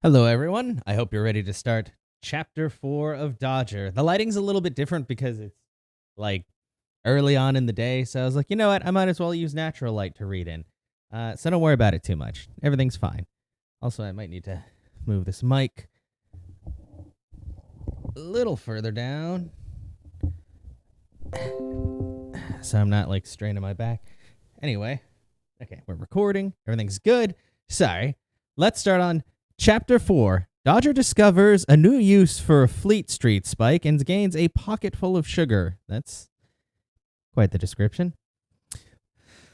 Hello, everyone. I hope you're ready to start Chapter 4 of Dodger. The lighting's a little bit different because it's like early on in the day, so I was like, you know what? I might as well use natural light to read in. So don't worry about it too much. Everything's fine. Also, I might need to move this mic a little further down so I'm not like straining my back. Anyway, okay, we're recording. Everything's good. Sorry. Let's start on Chapter 4. Dodger discovers a new use for a Fleet Street spike and gains a pocket full of sugar. That's quite the description.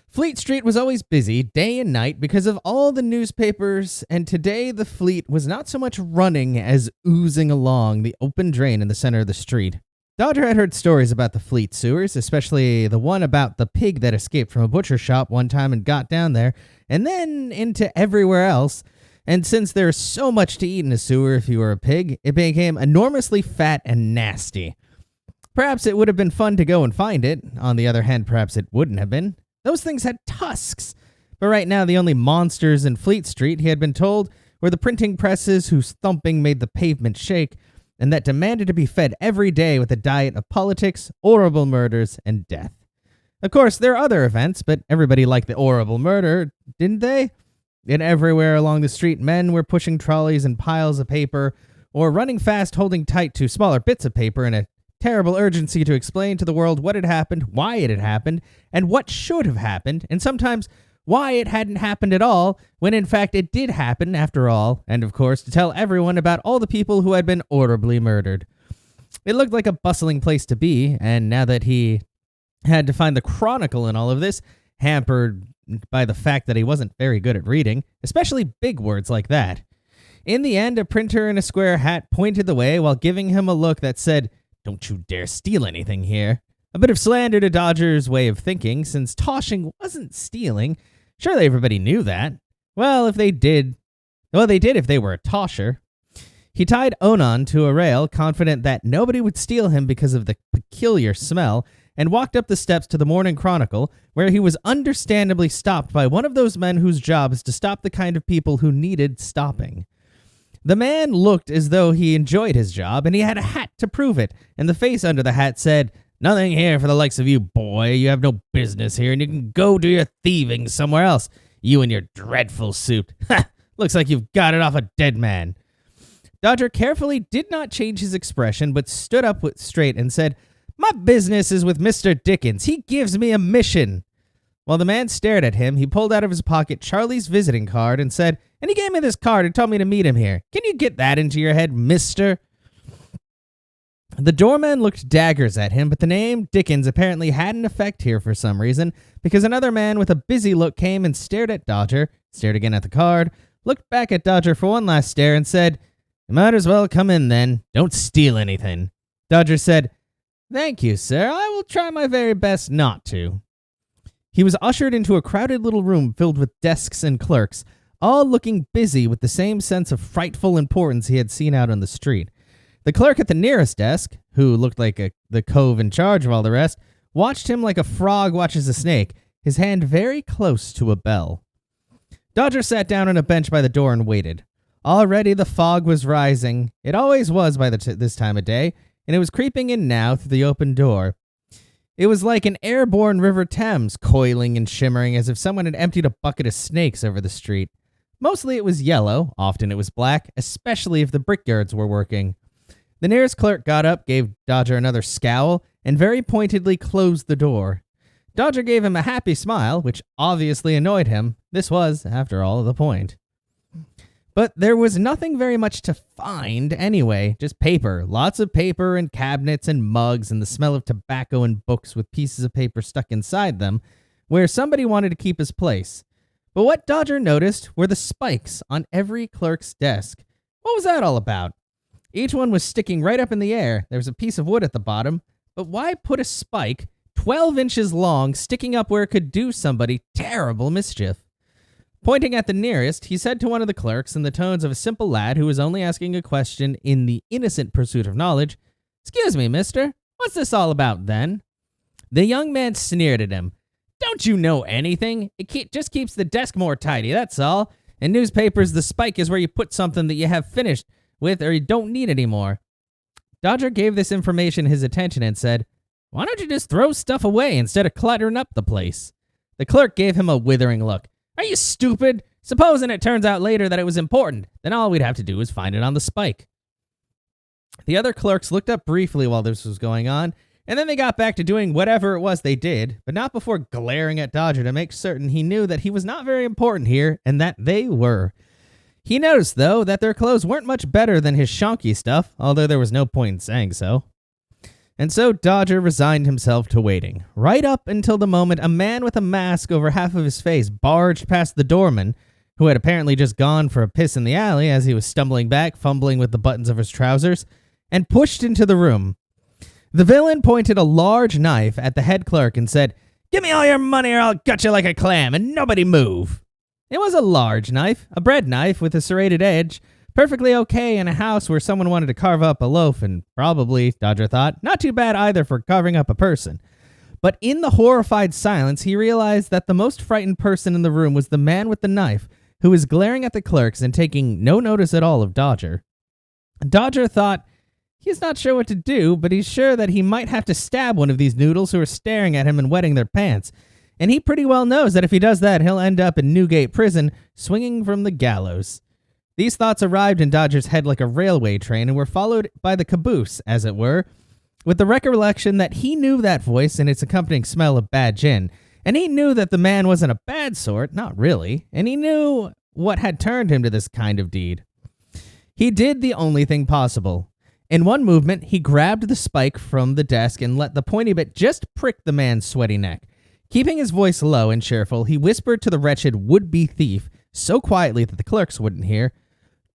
Fleet Street was always busy, day and night, because of all the newspapers, and today the fleet was not so much running as oozing along the open drain in the center of the street. Dodger had heard stories about the fleet sewers, especially the one about the pig that escaped from a butcher shop one time and got down there, and then into everywhere else. And since there's so much to eat in a sewer if you were a pig, it became enormously fat and nasty. Perhaps it would have been fun to go and find it. On the other hand, perhaps it wouldn't have been. Those things had tusks. But right now, the only monsters in Fleet Street, he had been told, were the printing presses whose thumping made the pavement shake, and that demanded to be fed every day with a diet of politics, horrible murders, and death. Of course, there are other events, but everybody liked the horrible murder, didn't they? And everywhere along the street, men were pushing trolleys and piles of paper, or running fast holding tight to smaller bits of paper in a terrible urgency to explain to the world what had happened, why it had happened, and what should have happened, and sometimes why it hadn't happened at all, when in fact it did happen after all, and of course to tell everyone about all the people who had been horribly murdered. It looked like a bustling place to be, and now that he had to find the chronicle in all of this, hampered by the fact that he wasn't very good at reading, especially big words like that. In the end, a printer in a square hat pointed the way while giving him a look that said, "Don't you dare steal anything here." A bit of slander to Dodger's way of thinking, since toshing wasn't stealing. Surely everybody knew that. Well, they did if they were a tosher. He tied Onan to a rail, confident that nobody would steal him because of the peculiar smell, and walked up the steps to the Morning Chronicle, where he was understandably stopped by one of those men whose job is to stop the kind of people who needed stopping. The man looked as though he enjoyed his job, and he had a hat to prove it, and the face under the hat said, "Nothing here for the likes of you, boy. You have no business here, and you can go do your thieving somewhere else. You and your dreadful suit. Ha! Looks like you've got it off a dead man." Dodger carefully did not change his expression, but stood up straight and said, "My business is with Mr. Dickens. He gives me a mission." While the man stared at him, he pulled out of his pocket Charlie's visiting card and said, "And he gave me this card and told me to meet him here. Can you get that into your head, mister?" The doorman looked daggers at him, but the name Dickens apparently had an effect here for some reason, because another man with a busy look came and stared at Dodger, stared again at the card, looked back at Dodger for one last stare and said, "You might as well come in then. Don't steal anything." Dodger said, "Thank you, sir. I will try my very best not to." He was ushered into a crowded little room filled with desks and clerks, all looking busy with the same sense of frightful importance he had seen out on the street. The clerk at the nearest desk, who looked like the cove in charge of all the rest, watched him like a frog watches a snake, his hand very close to a bell. Dodger sat down on a bench by the door and waited. Already the fog was rising. It always was by this time of day, and it was creeping in now through the open door. It was like an airborne River Thames, coiling and shimmering as if someone had emptied a bucket of snakes over the street. Mostly it was yellow, often it was black, especially if the brickyards were working. The nearest clerk got up, gave Dodger another scowl, and very pointedly closed the door. Dodger gave him a happy smile, which obviously annoyed him. This was, after all, the point. But there was nothing very much to find anyway, just paper, lots of paper and cabinets and mugs and the smell of tobacco and books with pieces of paper stuck inside them, where somebody wanted to keep his place. But what Dodger noticed were the spikes on every clerk's desk. What was that all about? Each one was sticking right up in the air. There was a piece of wood at the bottom, but why put a spike 12 inches long sticking up where it could do somebody terrible mischief? Pointing at the nearest, he said to one of the clerks in the tones of a simple lad who was only asking a question in the innocent pursuit of knowledge, "Excuse me, mister, what's this all about then?" The young man sneered at him. "Don't you know anything? It just keeps the desk more tidy, that's all. In newspapers, the spike is where you put something that you have finished with or you don't need anymore. Dodger gave this information his attention and said, "Why don't you just throw stuff away instead of cluttering up the place?" The clerk gave him a withering look. "Are you stupid? Supposing it turns out later that it was important, then all we'd have to do is find it on the spike." The other clerks looked up briefly while this was going on, and then they got back to doing whatever it was they did, but not before glaring at Dodger to make certain he knew that he was not very important here, and that they were. He noticed, though, that their clothes weren't much better than his shonky stuff, although there was no point in saying so. And so Dodger resigned himself to waiting, right up until the moment a man with a mask over half of his face barged past the doorman, who had apparently just gone for a piss in the alley as he was stumbling back, fumbling with the buttons of his trousers, and pushed into the room. The villain pointed a large knife at the head clerk and said, "Give me all your money or I'll gut you like a clam, and nobody move." It was a large knife, a bread knife with a serrated edge, perfectly okay in a house where someone wanted to carve up a loaf, and probably, Dodger thought, not too bad either for carving up a person. But in the horrified silence, he realized that the most frightened person in the room was the man with the knife, who was glaring at the clerks and taking no notice at all of Dodger. Dodger thought, he's not sure what to do, but he's sure that he might have to stab one of these noodles who are staring at him and wetting their pants. And he pretty well knows that if he does that, he'll end up in Newgate Prison, swinging from the gallows. These thoughts arrived in Dodger's head like a railway train and were followed by the caboose, as it were, with the recollection that he knew that voice and its accompanying smell of bad gin. And he knew that the man wasn't a bad sort, not really, and he knew what had turned him to this kind of deed. He did the only thing possible. In one movement, he grabbed the spike from the desk and let the pointy bit just prick the man's sweaty neck. Keeping his voice low and cheerful, he whispered to the wretched would-be thief, so quietly that the clerks wouldn't hear,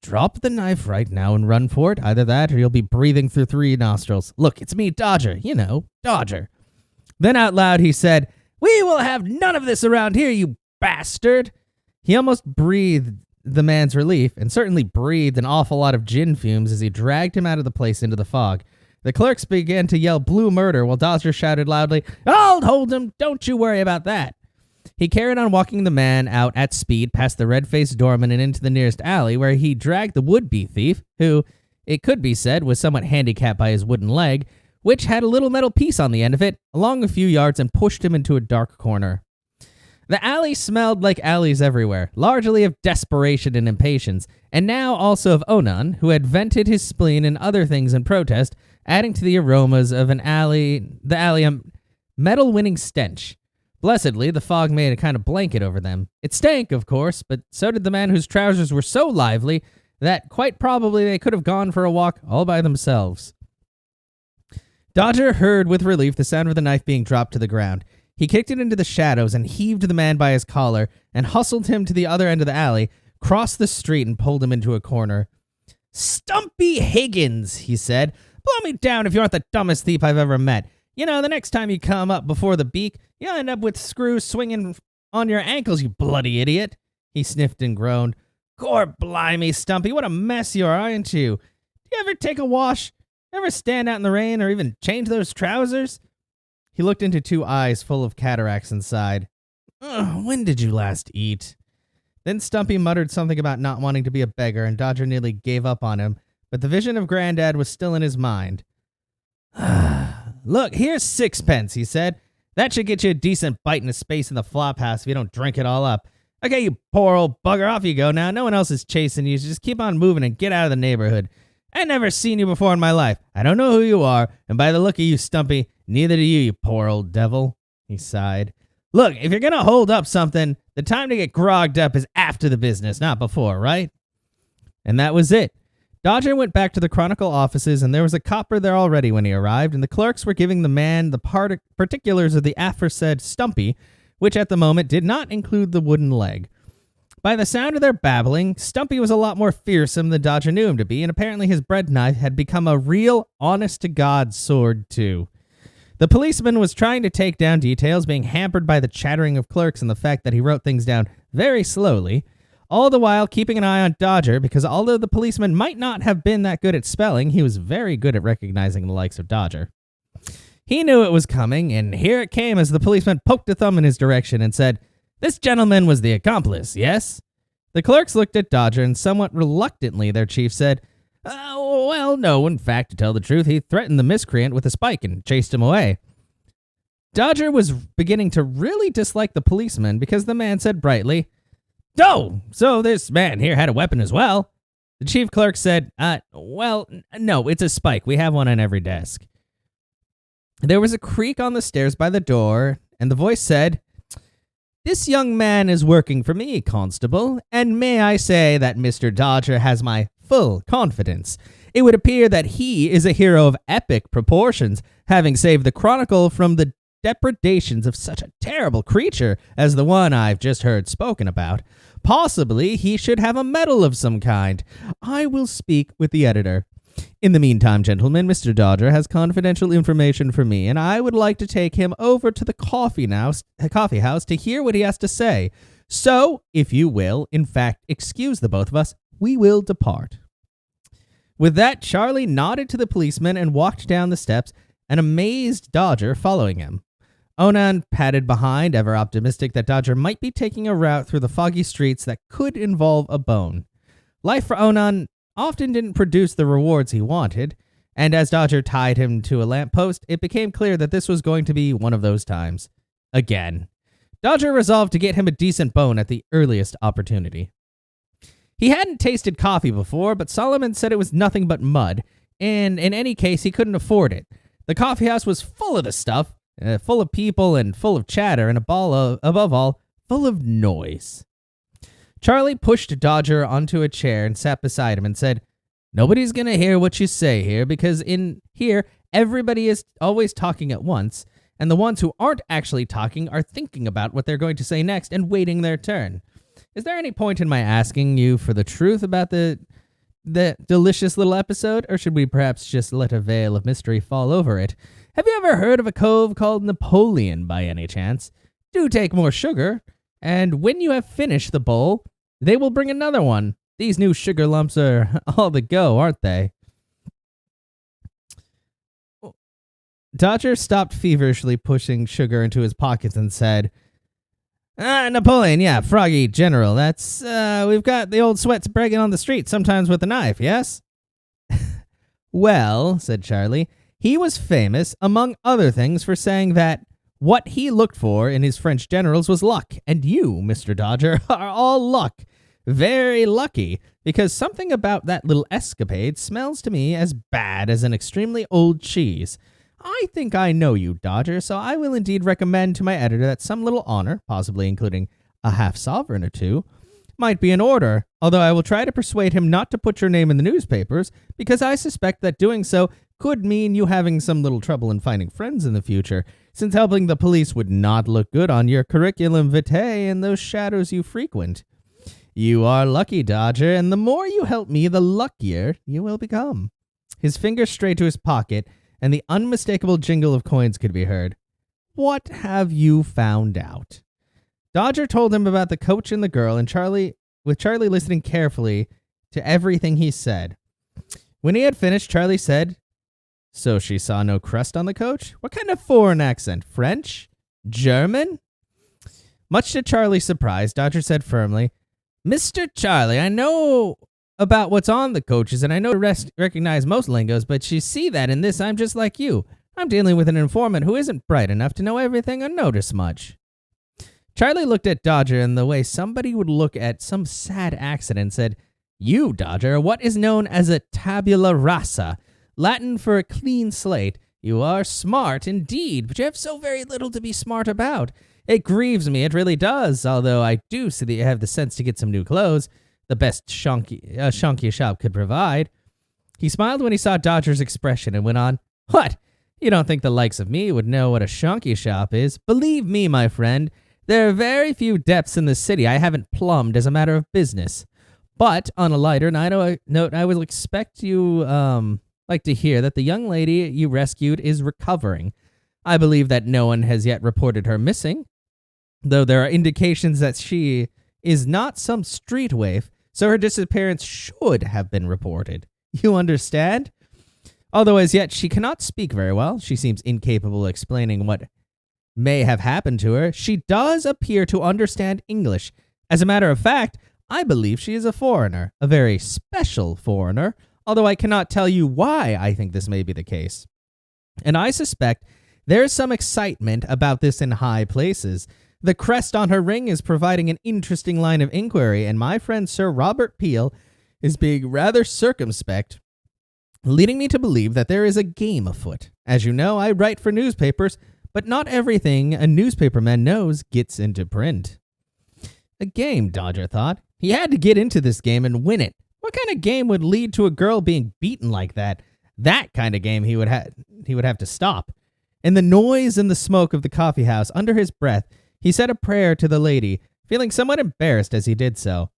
"Drop the knife right now and run for it. Either that or you'll be breathing through 3 nostrils. Look, it's me, Dodger. You know, Dodger." Then out loud he said, "We will have none of this around here, you bastard." He almost breathed the man's relief, and certainly breathed an awful lot of gin fumes as he dragged him out of the place into the fog. The clerks began to yell blue murder while Dodger shouted loudly, "I'll hold him, don't you worry about that." He carried on walking the man out at speed past the red-faced doorman and into the nearest alley, where he dragged the would-be thief, who, it could be said, was somewhat handicapped by his wooden leg, which had a little metal piece on the end of it, along a few yards and pushed him into a dark corner. The alley smelled like alleys everywhere, largely of desperation and impatience, and now also of Onan, who had vented his spleen and other things in protest, adding to the aromas of the alley a metal-winning stench. Blessedly, the fog made a kind of blanket over them. It stank, of course, but so did the man whose trousers were so lively that quite probably they could have gone for a walk all by themselves. Dodger heard with relief the sound of the knife being dropped to the ground. He kicked it into the shadows and heaved the man by his collar and hustled him to the other end of the alley, crossed the street, and pulled him into a corner. "Stumpy Higgins," he said, "blow me down if you aren't the dumbest thief I've ever met. You know, the next time you come up before the beak, you'll end up with screws swinging on your ankles, you bloody idiot." He sniffed and groaned. "Gor blimey, Stumpy, what a mess you are, aren't you? Do you ever take a wash? Ever stand out in the rain or even change those trousers?" He looked into 2 eyes full of cataracts and sighed. "When did you last eat?" Then Stumpy muttered something about not wanting to be a beggar, and Dodger nearly gave up on him, but the vision of Grandad was still in his mind. "Look, here's 6 pence," he said. "That should get you a decent bite in the space in the flop house if you don't drink it all up. Okay, you poor old bugger, off you go now. No one else is chasing you, so just keep on moving and get out of the neighborhood. I've never seen you before in my life. I don't know who you are, and by the look of you, Stumpy, neither do you, you poor old devil." He sighed. "Look, if you're going to hold up something, the time to get grogged up is after the business, not before, right?" And that was it. Dodger went back to the Chronicle offices, and there was a copper there already when he arrived, and the clerks were giving the man the particulars of the aforesaid Stumpy, which at the moment did not include the wooden leg. By the sound of their babbling, Stumpy was a lot more fearsome than Dodger knew him to be, and apparently his bread knife had become a real, honest-to-God sword, too. The policeman was trying to take down details, being hampered by the chattering of clerks and the fact that he wrote things down very slowly, all the while keeping an eye on Dodger, because although the policeman might not have been that good at spelling, he was very good at recognizing the likes of Dodger. He knew it was coming, and here it came as the policeman poked a thumb in his direction and said, "This gentleman was the accomplice, yes?" The clerks looked at Dodger, and somewhat reluctantly their chief said, well, no, in fact, to tell the truth, he threatened the miscreant with a spike and chased him away. Dodger was beginning to really dislike the policeman because the man said brightly, "Oh, so this man here had a weapon as well?" The chief clerk said, well, no, it's a spike. We have one on every desk. There was a creak on the stairs by the door, and the voice said, "This young man is working for me, Constable, and may I say that Mr. Dodger has my full confidence. It would appear that he is a hero of epic proportions, having saved the Chronicle from the depredations of such a terrible creature as the one I've just heard spoken about. Possibly he should have a medal of some kind. I will speak with the editor. In the meantime, gentlemen, Mr. Dodger has confidential information for me, and I would like to take him over to the coffee house to hear what he has to say. So, if you will, in fact, excuse the both of us, we will depart." With that, Charlie nodded to the policeman and walked down the steps, an amazed Dodger following him. Onan padded behind, ever optimistic that Dodger might be taking a route through the foggy streets that could involve a bone. Life for Onan often didn't produce the rewards he wanted, and as Dodger tied him to a lamppost, it became clear that this was going to be one of those times. Again. Dodger resolved to get him a decent bone at the earliest opportunity. He hadn't tasted coffee before, but Solomon said it was nothing but mud, and in any case, he couldn't afford it. The coffeehouse was full of the stuff, full of people and full of chatter, and above all, full of noise. Charlie pushed Dodger onto a chair and sat beside him and said, "Nobody's going to hear what you say here, because in here, everybody is always talking at once, and the ones who aren't actually talking are thinking about what they're going to say next and waiting their turn. Is there any point in my asking you for the truth about the delicious little episode, or should we perhaps just let a veil of mystery fall over it? Have you ever heard of a cove called Napoleon by any chance? Do take more sugar, and when you have finished the bowl, they will bring another one. These new sugar lumps are all the go, aren't they?" Dodger stopped feverishly pushing sugar into his pockets and said, "Napoleon, yeah, Froggy General. That's, we've got the old sweats bragging on the street, sometimes with a knife, yes?" "Well," said Charlie, "he was famous, among other things, for saying that what he looked for in his French generals was luck, and you, Mr. Dodger, are all luck. Very lucky, because something about that little escapade smells to me as bad as an extremely old cheese. I think I know you, Dodger, so I will indeed recommend to my editor that some little honor, possibly including a half-sovereign or two, might be in order, although I will try to persuade him not to put your name in the newspapers, because I suspect that doing so could mean you having some little trouble in finding friends in the future, since helping the police would not look good on your curriculum vitae and those shadows you frequent. You are lucky, Dodger, and the more you help me, the luckier you will become." His fingers strayed to his pocket, and the unmistakable jingle of coins could be heard. "What have you found out?" Dodger told him about the coach and the girl, and Charlie listening carefully to everything he said. When he had finished, Charlie said, "So she saw no crest on the coach? What kind of foreign accent? French? German?" Much to Charlie's surprise, Dodger said firmly, "Mr. Charlie, I know about what's on the coaches, and I know to recognize most lingos, but you see that in this, I'm just like you. I'm dealing with an informant who isn't bright enough to know everything or notice much." Charlie looked at Dodger in the way somebody would look at some sad accident and said, "You, Dodger, are what is known as a tabula rasa, Latin for a clean slate. You are smart indeed, but you have so very little to be smart about. It grieves me, it really does, although I do see that you have the sense to get some new clothes, the best shonky shop could provide." He smiled when he saw Dodger's expression and went on, "What? You don't think the likes of me would know what a shonky shop is? Believe me, my friend, there are very few depths in the city I haven't plumbed as a matter of business. But on a lighter note, I would expect you like to hear that the young lady you rescued is recovering. I believe that no one has yet reported her missing, though there are indications that she is not some street waif, so her disappearance should have been reported. You understand? Although as yet she cannot speak very well, she seems incapable of explaining what may have happened to her, she does appear to understand English. As a matter of fact, I believe she is a foreigner, a very special foreigner, although I cannot tell you why I think this may be the case. And I suspect there is some excitement about this in high places. The crest on her ring is providing an interesting line of inquiry, and my friend Sir Robert Peel is being rather circumspect, leading me to believe that there is a game afoot. As you know, I write for newspapers, but not everything a newspaperman knows gets into print. A game, Dodger thought. He had to get into this game and win it. What kind of game would lead to a girl being beaten like that? That kind of game he would have to stop. In the noise and the smoke of the coffee house, under his breath, he said a prayer to the lady, feeling somewhat embarrassed as he did so.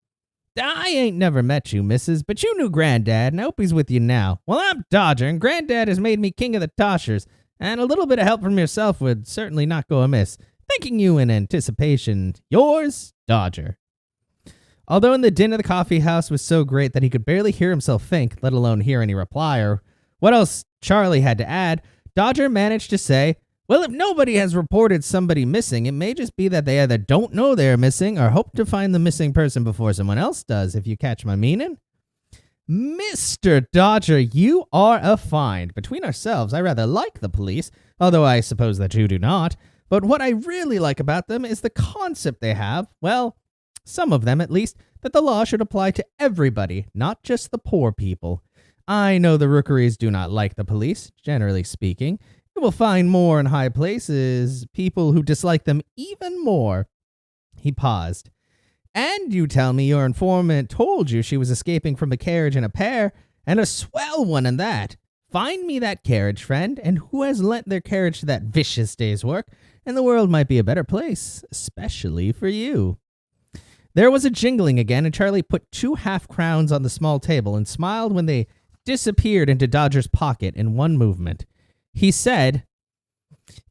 I ain't never met you, missus, but you knew Granddad, and I hope he's with you now. Well, I'm Dodger, and Granddad has made me king of the toshers, and a little bit of help from yourself would certainly not go amiss. Thanking you in anticipation, yours, Dodger. Although in the din of the coffee house was so great that he could barely hear himself think, let alone hear any reply or what else Charlie had to add, Dodger managed to say, well, if nobody has reported somebody missing, it may just be that they either don't know they're missing or hope to find the missing person before someone else does, if you catch my meaning. Mr. Dodger, you are a find. Between ourselves, I rather like the police, although I suppose that you do not. But what I really like about them is the concept they have, well, some of them at least, that the law should apply to everybody, not just the poor people. I know the rookeries do not like the police, generally speaking. You will find more in high places, people who dislike them even more. He paused. And you tell me your informant told you she was escaping from a carriage in a pair, and a swell one in that. Find me that carriage, friend, and who has lent their carriage to that vicious day's work, and the world might be a better place, especially for you. There was a jingling again, and Charlie put 2 half-crowns on the small table and smiled when they disappeared into Dodger's pocket in one movement. He said,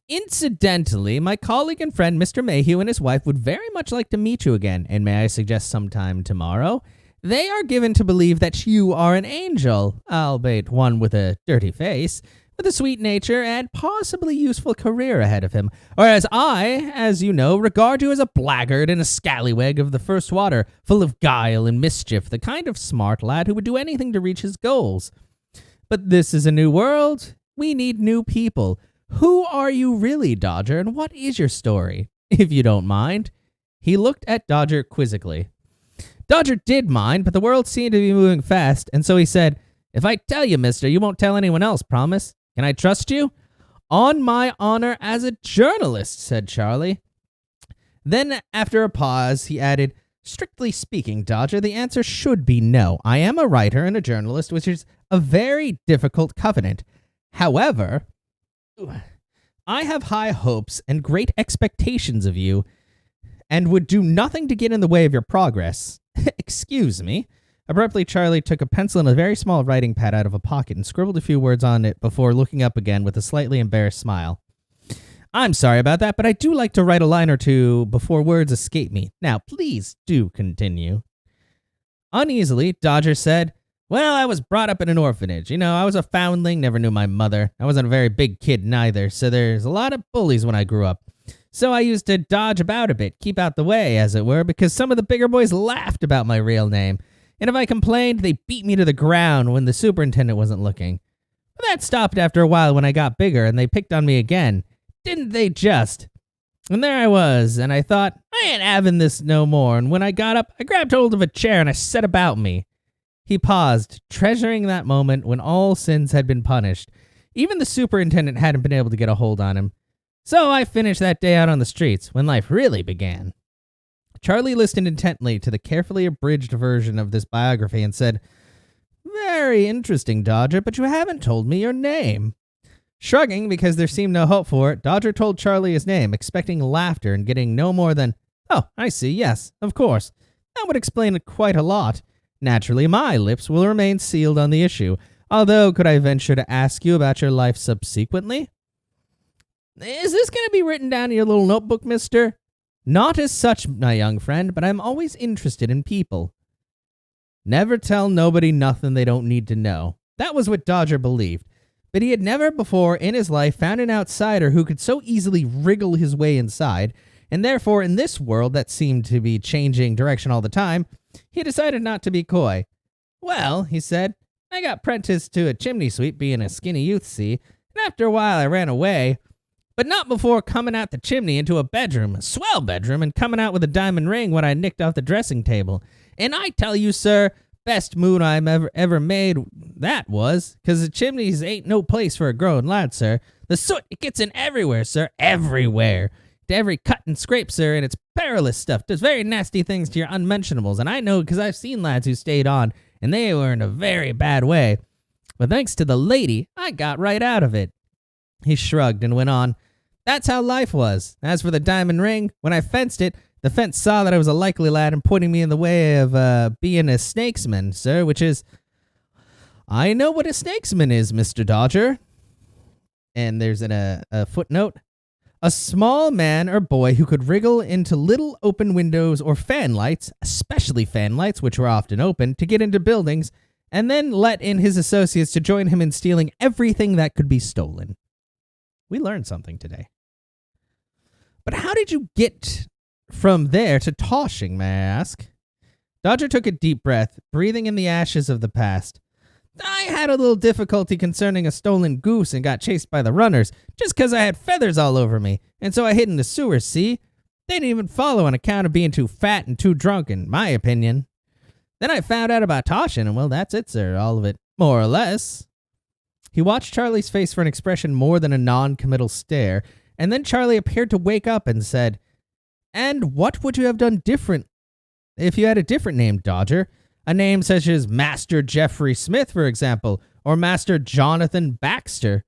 incidentally, my colleague and friend Mr. Mayhew and his wife would very much like to meet you again, and may I suggest sometime tomorrow? They are given to believe that you are an angel, albeit one with a dirty face, with a sweet nature and possibly useful career ahead of him, whereas I, as you know, regard you as a blackguard and a scallywag of the first water, full of guile and mischief, the kind of smart lad who would do anything to reach his goals. But this is a new world. We need new people. Who are you really, Dodger, and what is your story, if you don't mind? He looked at Dodger quizzically. Dodger did mind, but the world seemed to be moving fast, and so he said, if I tell you, mister, you won't tell anyone else, promise? Can I trust you? On my honor as a journalist, said Charlie. Then, after a pause, he added, strictly speaking, Dodger, the answer should be no. I am a writer and a journalist, which is a very difficult covenant. However, I have high hopes and great expectations of you, and would do nothing to get in the way of your progress. Excuse me. Abruptly, Charlie took a pencil and a very small writing pad out of a pocket and scribbled a few words on it before looking up again with a slightly embarrassed smile. I'm sorry about that, but I do like to write a line or two before words escape me. Now, please do continue. Uneasily, Dodger said, well, I was brought up in an orphanage. You know, I was a foundling, never knew my mother. I wasn't a very big kid neither, so there's a lot of bullies when I grew up. So I used to dodge about a bit, keep out the way, as it were, because some of the bigger boys laughed about my real name. And if I complained, they beat me to the ground when the superintendent wasn't looking. But that stopped after a while when I got bigger, and they picked on me again. Didn't they just? And there I was, and I thought, I ain't having this no more, and when I got up, I grabbed hold of a chair and I set about me. He paused, treasuring that moment when all sins had been punished. Even the superintendent hadn't been able to get a hold on him. So I finished that day out on the streets, when life really began. Charlie listened intently to the carefully abridged version of this biography and said, very interesting, Dodger, but you haven't told me your name. Shrugging because there seemed no hope for it, Dodger told Charlie his name, expecting laughter and getting no more than, oh, I see, yes, of course. That would explain it quite a lot. Naturally, my lips will remain sealed on the issue, although could I venture to ask you about your life subsequently? Is this going to be written down in your little notebook, mister? Not as such, my young friend, but I'm always interested in people. Never tell nobody nothing they don't need to know. That was what Dodger believed, but he had never before in his life found an outsider who could so easily wriggle his way inside, and therefore in this world that seemed to be changing direction all the time, He decided not to be coy. Well, he said, I got apprenticed to a chimney sweep being a skinny youth, see, and after a while I ran away, but not before coming out the chimney into a bedroom, a swell bedroom, and coming out with a diamond ring what I nicked off the dressing table. And I tell you, sir, best move I ever made that was, 'cause the chimneys ain't no place for a grown lad, sir. The soot, it gets in everywhere, sir, everywhere. To every cut and scrape, sir, and it's perilous stuff. Does very nasty things to your unmentionables, and I know 'cause I've seen lads who stayed on, and they were in a very bad way. But thanks to the lady, I got right out of it. He shrugged and went on. That's how life was. As for the diamond ring, when I fenced it, the fence saw that I was a likely lad and pointing me in the way of being a snakesman, sir, which is... I know what a snakesman is, Mr. Dodger. And there's a footnote. A small man or boy who could wriggle into little open windows or fan lights, especially fan lights, which were often open, to get into buildings, and then let in his associates to join him in stealing everything that could be stolen. We learned something today. But how did you get from there to Toshing, may I ask? Dodger took a deep breath, breathing in the ashes of the past. I had a little difficulty concerning a stolen goose and got chased by the runners, just 'cause I had feathers all over me, and so I hid in the sewers, see? They didn't even follow on account of being too fat and too drunk, in my opinion. Then I found out about Toshin, and well, that's it, sir, all of it, more or less. He watched Charlie's face for an expression more than a non-committal stare, and then Charlie appeared to wake up and said, And what would you have done different if you had a different name, Dodger? A name such as Master Jeffrey Smith, for example, or Master Jonathan Baxter.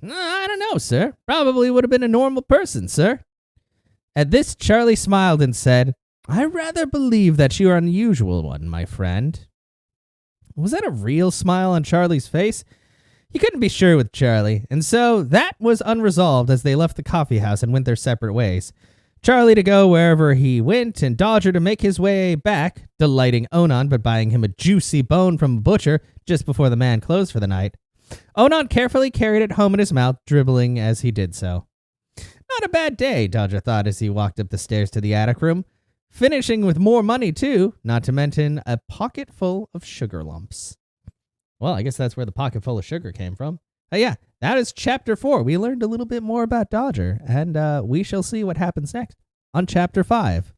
I don't know, sir. Probably would have been a normal person, sir. At this, Charlie smiled and said, I rather believe that you are an unusual one, my friend. Was that a real smile on Charlie's face? He couldn't be sure with Charlie, and so that was unresolved as they left the coffee house and went their separate ways. Charlie to go wherever he went, and Dodger to make his way back, delighting Onan by buying him a juicy bone from a butcher just before the man closed for the night. Onan carefully carried it home in his mouth, dribbling as he did so. Not a bad day, Dodger thought as he walked up the stairs to the attic room, finishing with more money too, not to mention a pocket full of sugar lumps. Well, I guess that's where the pocket full of sugar came from. Yeah, that is Chapter 4. We learned a little bit more about Dodger, and we shall see what happens next on Chapter 5.